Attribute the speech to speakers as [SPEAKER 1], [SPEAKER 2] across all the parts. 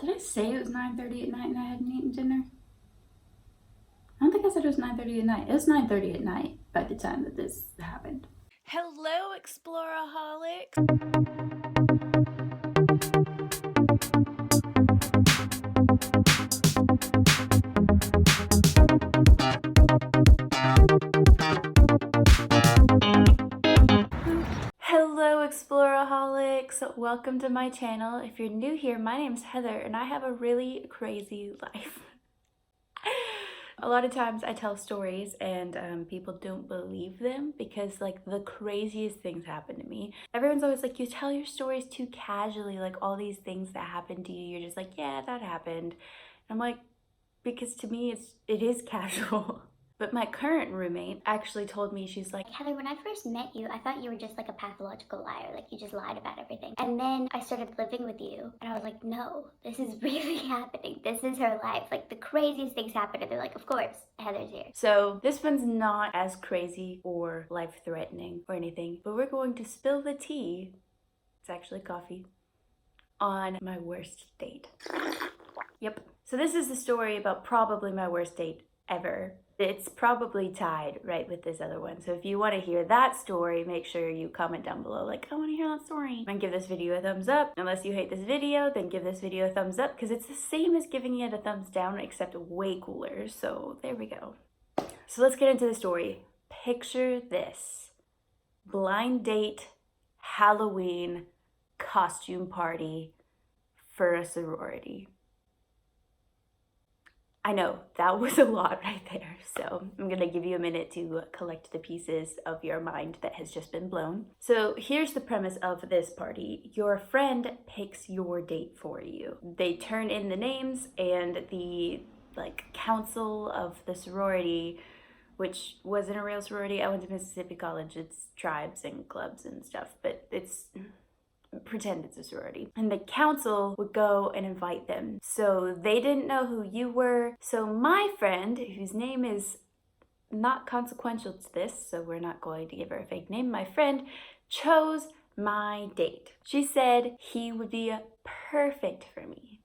[SPEAKER 1] Did I say it was 9:30 at night and I hadn't eaten dinner? I don't think I said it was 9:30 at night. It was 9:30 at night by the time that this happened.
[SPEAKER 2] Hello, Exploraholics! Hello, Exploraholics! Welcome to my channel. If you're new here, my name's Heather and I have a really crazy life. A lot of times I tell stories and people don't believe them because like the craziest things happen to me. Everyone's always like, you tell your stories too casually, like all these things that happen to you, you're just like, yeah, that happened. And I'm like, because to me it is casual. But my current roommate actually told me, she's like,
[SPEAKER 3] Heather, when I first met you, I thought you were just like a pathological liar, like you just lied about everything. And then I started living with you, and I was like, no, this is really happening. This is her life. Like the craziest things happen, and they're like, of course, Heather's here.
[SPEAKER 2] So this one's not as crazy or life-threatening or anything, but we're going to spill the tea, it's actually coffee, on my worst date. Yep. So this is the story about probably my worst date ever. It's probably tied right with this other one. So if you want to hear that story, make sure you comment down below like, I want to hear that story. And give this video a thumbs up. Unless you hate this video, then give this video a thumbs up because it's the same as giving it a thumbs down except way cooler. So there we go. So let's get into the story. Picture this. Blind date, Halloween, costume party for a sorority. I know, that was a lot right there, so I'm gonna give you a minute to collect the pieces of your mind that has just been blown. So here's the premise of this party. Your friend picks your date for you. They turn in the names and the council of the sorority, which wasn't a real sorority. I went to Mississippi College. It's tribes and clubs and stuff, but it's pretend it's a sorority. And the council would go and invite them. So they didn't know who you were. So my friend, whose name is not consequential to this, so we're not going to give her a fake name, my friend chose my date. She said he would be perfect for me.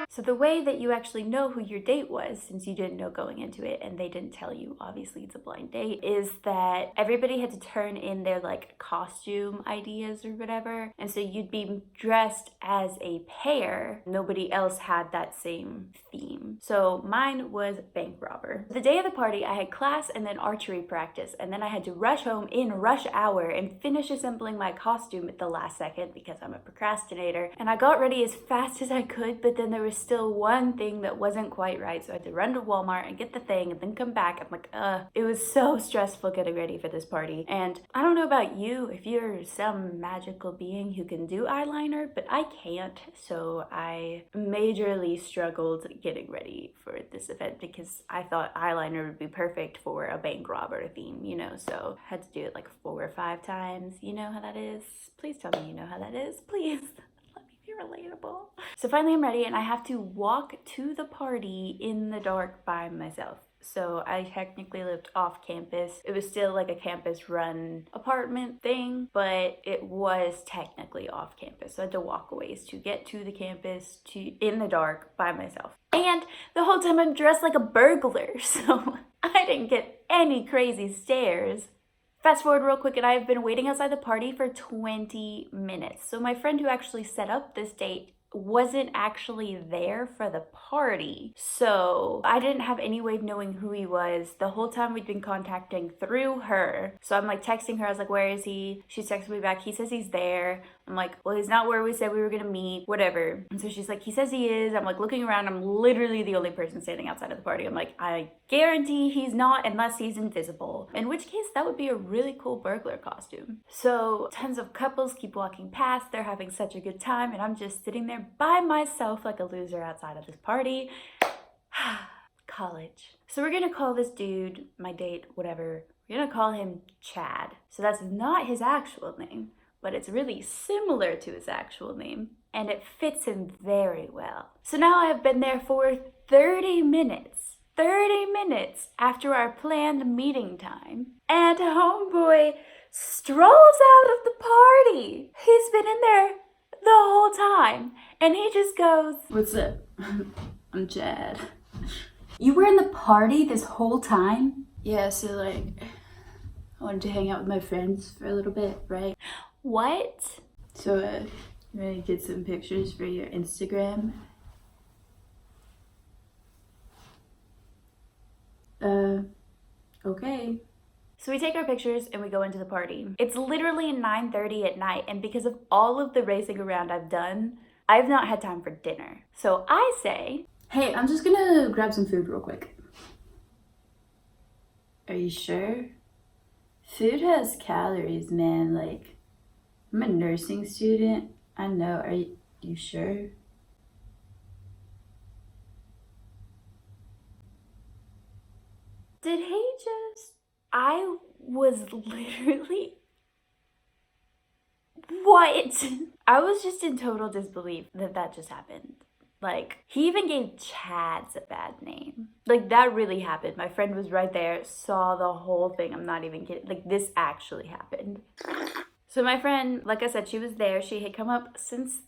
[SPEAKER 2] So the way that you actually know who your date was, since you didn't know going into it and they didn't tell you, obviously it's a blind date, is that everybody had to turn in their costume ideas or whatever. And so you'd be dressed as a pair. Nobody else had that same theme. So mine was bank robber. The day of the party, I had class and then archery practice. And then I had to rush home in rush hour and finish assembling my costume at the last second because I'm a procrastinator. And I got ready as fast as I could, but then there was still one thing that wasn't quite right, so I had to run to Walmart and get the thing and then come back. I'm like, it was so stressful getting ready for this party. And I don't know about you, if you're some magical being who can do eyeliner, but I can't, so I majorly struggled getting ready for this event because I thought eyeliner would be perfect for a bank robber theme, you know, so I had to do it 4 or 5 times. You know how that is? Please tell me you know how that is, please. Relatable. So finally I'm ready and I have to walk to the party in the dark by myself. So I technically lived off campus. It was still a campus run apartment thing, but it was technically off campus. So I had to walk a ways to get to the campus in the dark by myself. And the whole time I'm dressed like a burglar, so I didn't get any crazy stares. Fast forward real quick and I've been waiting outside the party for 20 minutes. So my friend who actually set up this date wasn't actually there for the party. So I didn't have any way of knowing who he was. The whole time we'd been contacting through her. So I'm texting her, I was like, where is he? She's texting me back, he says he's there. I'm like, well, he's not where we said we were gonna meet, whatever. And so she's like, he says he is. I'm looking around, I'm literally the only person standing outside of the party. I'm like, I guarantee he's not unless he's invisible. In which case that would be a really cool burglar costume. So tons of couples keep walking past, they're having such a good time, and I'm just sitting there by myself like a loser outside of this party. College. So we're gonna call this dude, my date, whatever, we're gonna call him Chad. So that's not his actual name, but it's really similar to his actual name, and it fits him very well. So now I have been there for 30 minutes. 30 minutes after our planned meeting time, and homeboy strolls out of the party. He's been in there the whole time. And he just goes,
[SPEAKER 1] "What's up? I'm Chad." You were in the party this whole time? Yeah, so like, I wanted to hang out with my friends for a little bit, right?
[SPEAKER 2] what?
[SPEAKER 1] So, you want to get some pictures for your Instagram? Okay.
[SPEAKER 2] So we take our pictures and we go into the party. It's literally 9:30 at night, and because of all of the racing around I've done, I've not had time for dinner. So I say,
[SPEAKER 1] Hey, I'm just gonna grab some food real quick. Are you sure? Food has calories, man. Like, I'm a nursing student. I know. Are you sure?
[SPEAKER 2] did he just... I was literally... What? I was just in total disbelief that that just happened. Like, he even gave Chad's a bad name. Like, that really happened. My friend was right there, saw the whole thing. I'm not even kidding. Like, this actually happened. So my friend, like I said, she was there. She had come up since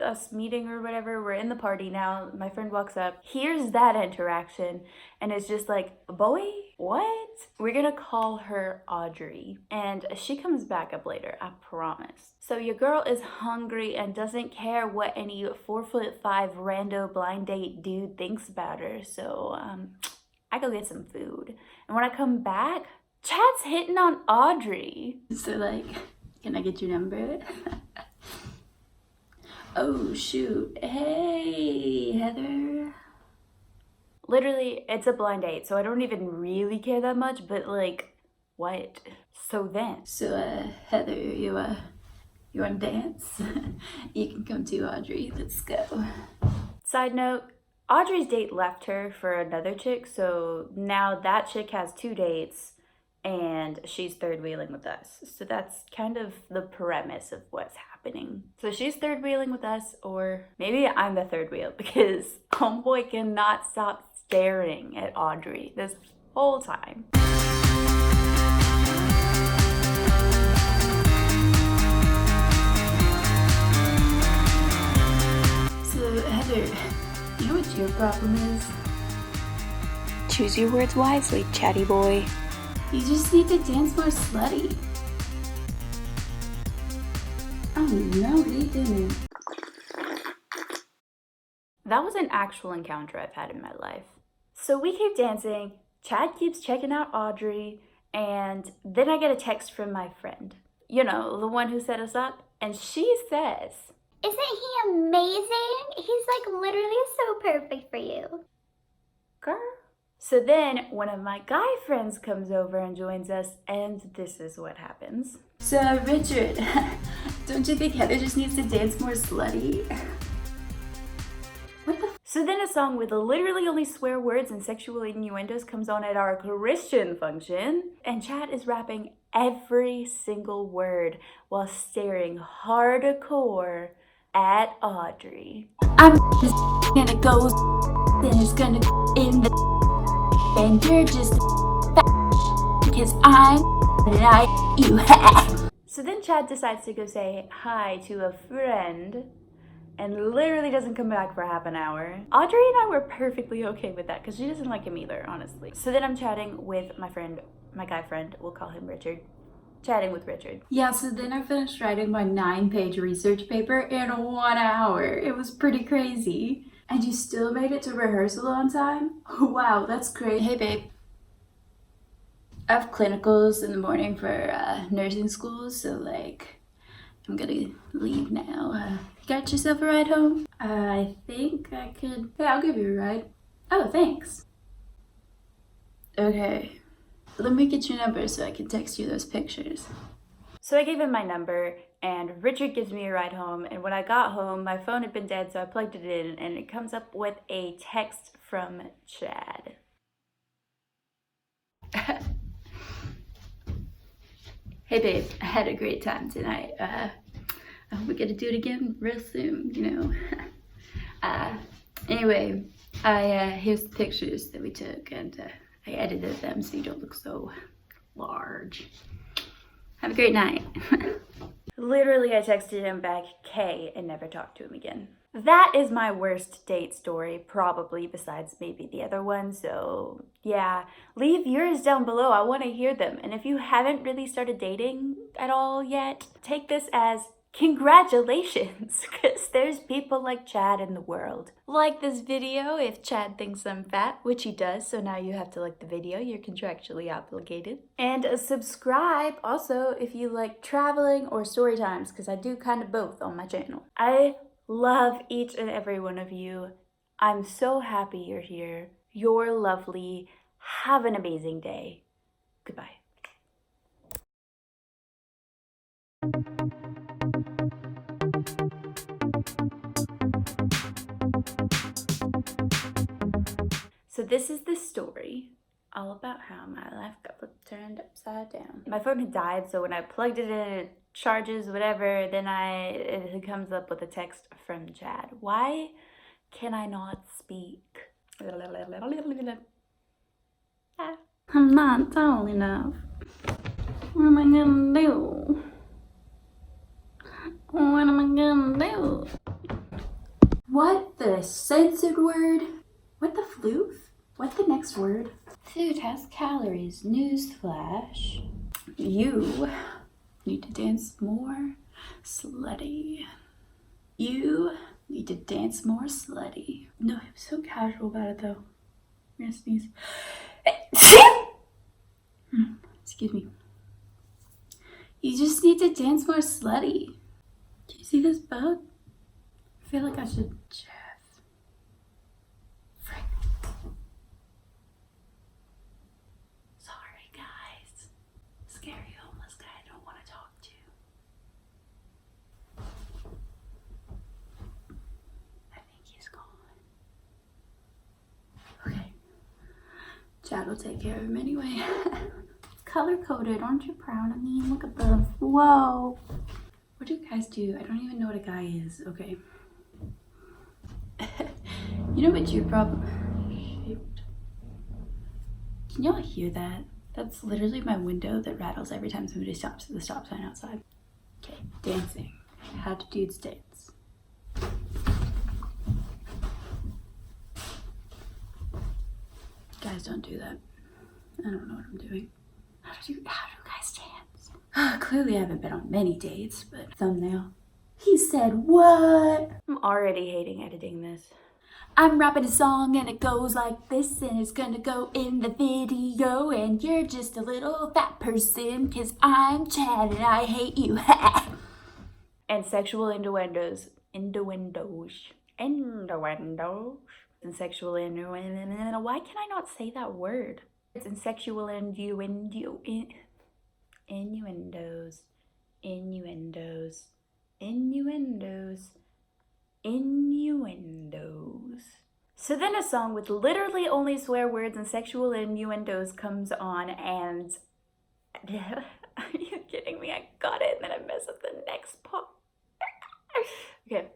[SPEAKER 2] us meeting or whatever. We're in the party now. My friend walks up, hears that interaction, and is just like, boy, what? We're gonna call her Audrey. And she comes back up later, I promise. So your girl is hungry and doesn't care what any 4'5" rando blind date dude thinks about her. So I go get some food. And when I come back, Chad's hitting on Audrey.
[SPEAKER 1] So like, can I get your number? Oh shoot. Hey, Heather.
[SPEAKER 2] Literally, it's a blind date, so I don't even really care that much, but like, what? So then.
[SPEAKER 1] So Heather, you wanna dance? You can come too, Audrey. Let's go.
[SPEAKER 2] Side note, Audrey's date left her for another chick, so now that chick has 2 dates and she's third wheeling with us. So that's kind of the premise of what's happening. So she's third wheeling with us, or maybe I'm the third wheel, because homeboy cannot stop staring at Audrey this whole time.
[SPEAKER 1] So Heather, you know what your problem is?
[SPEAKER 2] Choose your words wisely, chatty boy.
[SPEAKER 1] You just need to dance more slutty. Oh no, he didn't.
[SPEAKER 2] That was an actual encounter I've had in my life. So we keep dancing, Chad keeps checking out Audrey, and then I get a text from my friend. You know, the one who set us up, and she says,
[SPEAKER 3] Isn't he amazing? He's like literally so perfect for you.
[SPEAKER 2] girl. So then one of my guy friends comes over and joins us, and this is what happens.
[SPEAKER 1] So Richard, don't you think Heather just needs to dance more slutty? What the
[SPEAKER 2] So then a song with literally only swear words and sexual innuendos comes on at our Christian function, and Chad is rapping every single word while staring hardcore at Audrey.
[SPEAKER 1] I'm just gonna go, then it's gonna in the, and you're just because I'm like you.
[SPEAKER 2] So then Chad decides to go say hi to a friend and literally doesn't come back for half an hour. Audrey and I were perfectly okay with that because she doesn't like him either, honestly. So then I'm chatting with my friend, my guy friend, we'll call him Richard. Chatting with Richard.
[SPEAKER 1] Yeah, so then I finished writing my 9-page research paper in 1 hour. It was pretty crazy. And you still made it to rehearsal on time? Wow, that's great. Hey babe, I have clinicals in the morning for nursing school, so like, I'm gonna leave now. Got yourself a ride home? I think I could. Yeah, I'll give you a ride. Oh, thanks. Okay, let me get your number so I can text you those pictures.
[SPEAKER 2] So I gave him my number, and Richard gives me a ride home, and when I got home, my phone had been dead, so I plugged it in, and it comes up with a text from Chad.
[SPEAKER 1] Hey babe, I had a great time tonight. I hope we get to do it again real soon, you know. Anyway, here's the pictures that we took, and I edited them so you don't look so large. Have a great night.
[SPEAKER 2] Literally, I texted him back K and never talked to him again. That is my worst date story, probably, besides maybe the other one. So yeah, leave yours down below. I want to hear them. And if you haven't really started dating at all yet, take this as congratulations, because there's people like Chad in the world. Like this video if Chad thinks I'm fat, which he does, so now you have to like the video. You're contractually obligated. And subscribe also if you like traveling or story times, because I do kind of both on my channel. I love each and every one of you. I'm so happy you're here. You're lovely. Have an amazing day. Goodbye. So this is the story all about how my life got turned upside down. My phone had died, so when I plugged it in, it charges, whatever, then it comes up with a text from Chad. Why can I not speak?
[SPEAKER 1] I'm not tall enough. What am I gonna do? What am I gonna do? What the censored word? What the floof? What the next word? Food has calories. Newsflash. You need to dance more slutty. You need to dance more slutty. No, I'm so casual about it though. I'm gonna sneeze. Excuse me. You just need to dance more slutty. Do you see this bug? I feel like I should shave. Frick. Sorry, guys. Scary homeless guy I don't want to talk to. I think he's gone. Okay. Chad will take care of him anyway. It's color-coded. Aren't you proud of me? Look at the... Whoa. What do guys do? I don't even know what a guy is. Okay. You know what your problem... Shoot. Can y'all hear that? That's literally my window that rattles every time somebody stops at the stop sign outside. Okay, dancing. How do dudes dance? Guys don't do that. I don't know what I'm doing. How do guys dance? Clearly I haven't been on many dates, but thumbnail. He said what?
[SPEAKER 2] I'm already hating editing this.
[SPEAKER 1] I'm rapping a song and it goes like this, and it's gonna go in the video, and you're just a little fat person, cause I'm Chad and I hate you.
[SPEAKER 2] And sexual innuendos. Innuendos. And sexual innuendo. Why can I not say that word? It's in sexual innuendos. Innuendos. So then a song with literally only swear words and sexual innuendos comes on, and are you kidding me? I got it and then I mess up the next part. Okay.